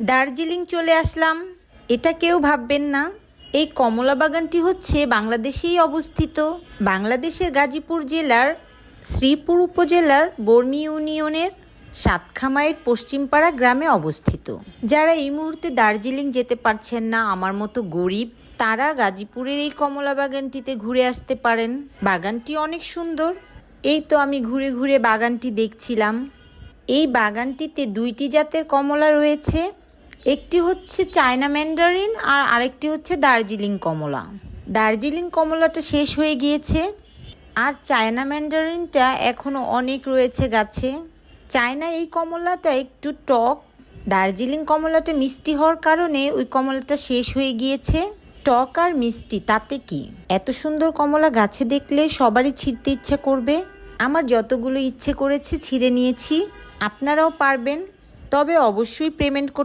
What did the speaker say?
দার্জিলিং চলে আসলাম, এটা কেউ ভাববেন না। এই কমলা বাগানটি হচ্ছে বাংলাদেশেই অবস্থিত। বাংলাদেশের গাজীপুর জেলার শ্রীপুর উপজেলার বর্মি ইউনিয়নের সাতখামাইয়ের পশ্চিমপাড়া গ্রামে অবস্থিত। যারা এই মুহূর্তে দার্জিলিং যেতে পারছেন না, আমার মতো গরিব, তারা গাজীপুরের এই কমলা বাগানটিতে ঘুরে আসতে পারেন। বাগানটি অনেক সুন্দর। এই তো আমি ঘুরে ঘুরে বাগানটি দেখছিলাম। এই বাগানটিতে দুইটি জাতের কমলা রয়েছে, একটি হচ্ছে চায়না ম্যান্ডারিন আর আরেকটি হচ্ছে দার্জিলিং কমলা। দার্জিলিং কমলাটা শেষ হয়ে গিয়েছে, আর চায়না ম্যান্ডারিনটা এখনও অনেক রয়েছে গাছে। চায়না এই কমলাটা একটু টক, দার্জিলিং কমলাটা মিষ্টি হওয়ার কারণে ওই কমলাটা শেষ হয়ে গিয়েছে। টক আর মিষ্টি তাতে কি, এত সুন্দর কমলা গাছে দেখলে সবারই ছিঁড়তে ইচ্ছা করবে। আমার যতগুলো ইচ্ছে করেছে ছিঁড়ে নিয়েছি, আপনারাও পারবেন, তবে অবশ্যই পেমেন্ট করতে